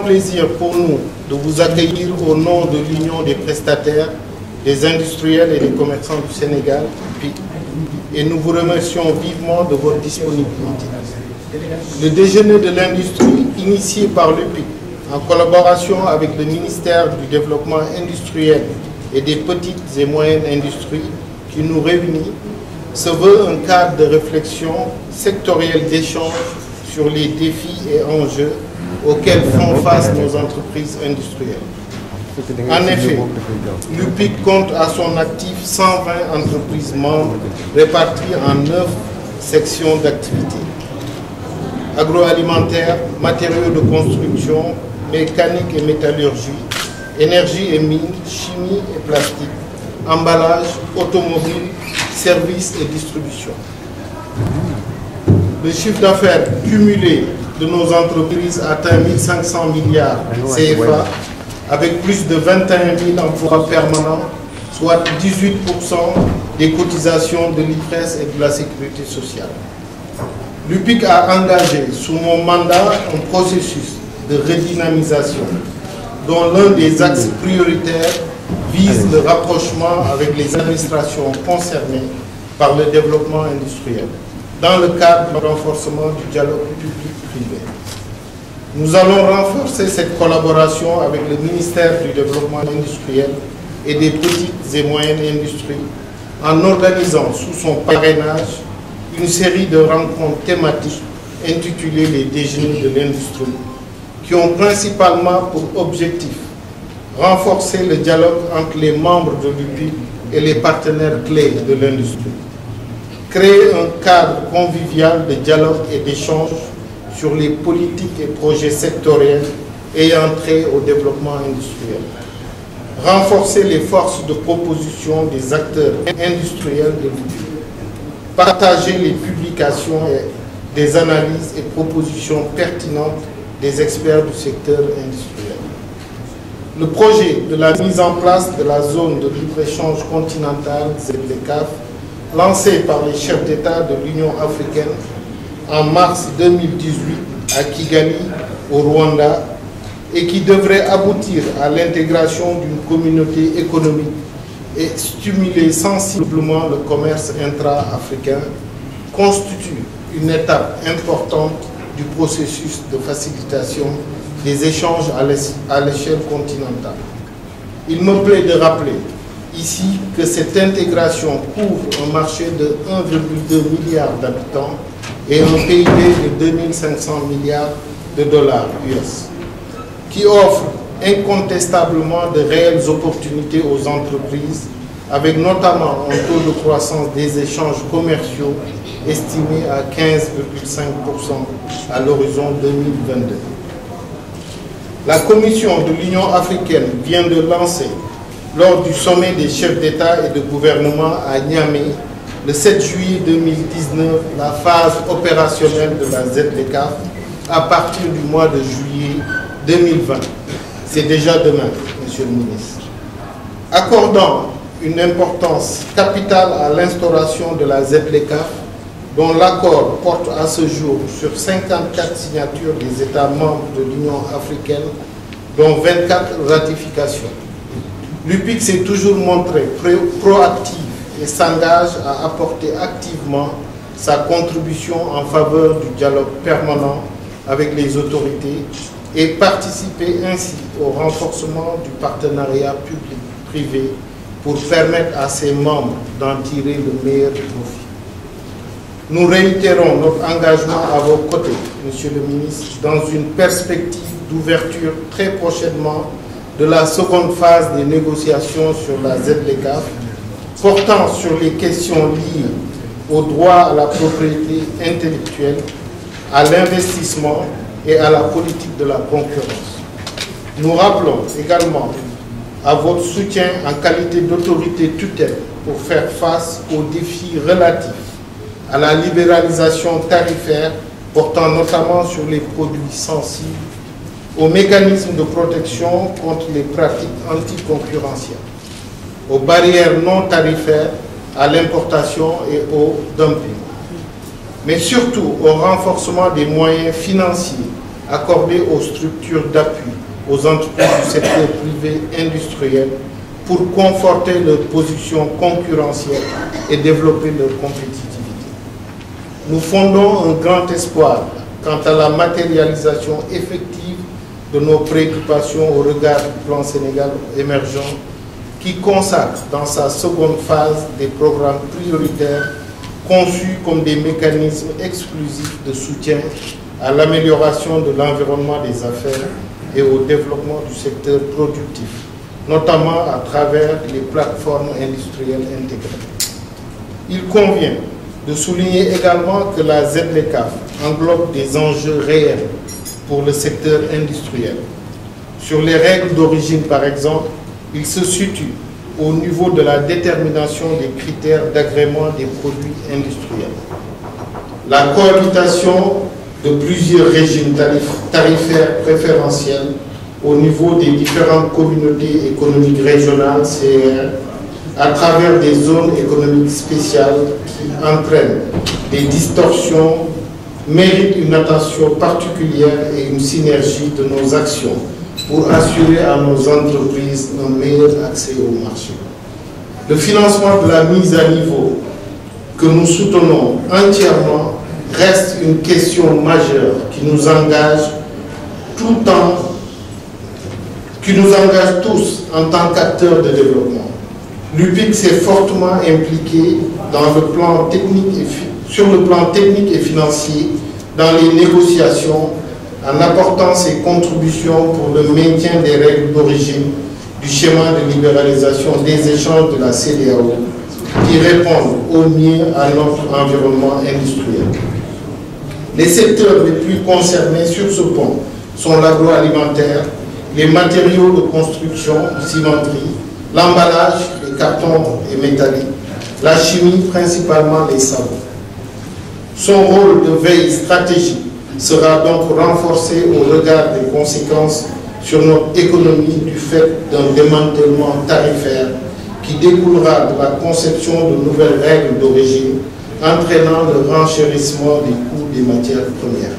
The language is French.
plaisir pour nous de vous accueillir au nom de l'Union des prestataires, des industriels et des commerçants du Sénégal, UPIC, et nous vous remercions vivement de votre disponibilité. Le déjeuner de l'industrie, initié par l'UPIC, en collaboration avec le ministère du Développement industriel et des petites et moyennes industries qui nous réunit, se veut un cadre de réflexion sectorielle d'échange sur les défis et enjeux auxquels font face nos entreprises industrielles. En effet, l'UPIC compte à son actif 120 entreprises membres réparties en 9 sections d'activité. Agroalimentaire, matériaux de construction, mécanique et métallurgie, énergie et mines, chimie et plastique, emballage, automobile, services et distribution. Le chiffre d'affaires cumulé de nos entreprises atteint 1500 milliards CFA avec plus de 21 000 emplois permanents, soit 18% des cotisations de l'IPRES et de la sécurité sociale. L'UPIC a engagé sous mon mandat un processus de redynamisation dont l'un des axes prioritaires vise le rapprochement avec les administrations concernées par le développement industriel, dans le cadre du renforcement du dialogue public-privé. Nous allons renforcer cette collaboration avec le ministère du Développement industriel et des petites et moyennes industries en organisant sous son parrainage une série de rencontres thématiques intitulées les déjeuners de l'industrie, qui ont principalement pour objectif renforcer le dialogue entre les membres de l'UPIC et les partenaires clés de l'industrie, créer un cadre convivial de dialogue et d'échange sur les politiques et projets sectoriels ayant trait au développement industriel, renforcer les forces de proposition des acteurs industriels de l'UPIC, partager les publications et des analyses et propositions pertinentes des experts du secteur industriel. Le projet de la mise en place de la zone de libre-échange continentale ZLECAf, lancé par les chefs d'État de l'Union africaine en mars 2018 à Kigali, au Rwanda, et qui devrait aboutir à l'intégration d'une communauté économique et stimuler sensiblement le commerce intra-africain, constitue une étape importante du processus de facilitation des échanges à l'échelle continentale. Il me plaît de rappeler ici que cette intégration couvre un marché de 1,2 milliard d'habitants et un PIB de 2500 milliards de dollars US, qui offre incontestablement de réelles opportunités aux entreprises, avec notamment un taux de croissance des échanges commerciaux estimé à 15,5% à l'horizon 2022. La Commission de l'Union africaine vient de lancer, lors du sommet des chefs d'État et de gouvernement à Niamey, le 7 juillet 2019, la phase opérationnelle de la ZLECAf à partir du mois de juillet 2020. C'est déjà demain, Monsieur le ministre. Accordant une importance capitale à l'instauration de la ZLECAf, dont l'accord porte à ce jour sur 54 signatures des États membres de l'Union africaine, dont 24 ratifications. L'UPIC s'est toujours montré proactive et s'engage à apporter activement sa contribution en faveur du dialogue permanent avec les autorités et participer ainsi au renforcement du partenariat public-privé pour permettre à ses membres d'en tirer le meilleur profit. Nous réitérons notre engagement à vos côtés, Monsieur le ministre, dans une perspective d'ouverture très prochainement de la seconde phase des négociations sur la ZLECAf, portant sur les questions liées au droit à la propriété intellectuelle, à l'investissement et à la politique de la concurrence. Nous rappelons également à votre soutien en qualité d'autorité tutelle pour faire face aux défis relatifs à la libéralisation tarifaire portant notamment sur les produits sensibles, aux mécanismes de protection contre les pratiques anticoncurrentielles, aux barrières non tarifaires, à l'importation et au dumping, mais surtout au renforcement des moyens financiers accordée aux structures d'appui aux entreprises du secteur privé industriel pour conforter leur position concurrentielle et développer leur compétitivité. Nous fondons un grand espoir quant à la matérialisation effective de nos préoccupations au regard du plan Sénégal émergent qui consacre dans sa seconde phase des programmes prioritaires conçus comme des mécanismes exclusifs de soutien à l'amélioration de l'environnement des affaires et au développement du secteur productif, notamment à travers les plateformes industrielles intégrées. Il convient de souligner également que la ZLECAf englobe des enjeux réels pour le secteur industriel. Sur les règles d'origine, par exemple, il se situe au niveau de la détermination des critères d'agrément des produits industriels. La cohabitation de plusieurs régimes tarifaires préférentiels au niveau des différentes communautés économiques régionales, CER, à travers des zones économiques spéciales qui entraînent des distorsions, mérite une attention particulière et une synergie de nos actions pour assurer à nos entreprises un meilleur accès au marché. Le financement de la mise à niveau que nous soutenons entièrement reste une question majeure qui nous engage tous en tant qu'acteurs de développement. L'UPIC s'est fortement impliqué sur le plan technique et financier dans les négociations en apportant ses contributions pour le maintien des règles d'origine du schéma de libéralisation des échanges de la CEDEAO qui répondent au mieux à notre environnement industriel. Les secteurs les plus concernés sur ce pont sont l'agroalimentaire, les matériaux de construction, cimenterie, l'emballage, les cartons et métalliques, la chimie, principalement les savons. Son rôle de veille stratégique sera donc renforcé au regard des conséquences sur notre économie du fait d'un démantèlement tarifaire qui découlera de la conception de nouvelles règles d'origine entraînant le renchérissement des coûts des matières premières.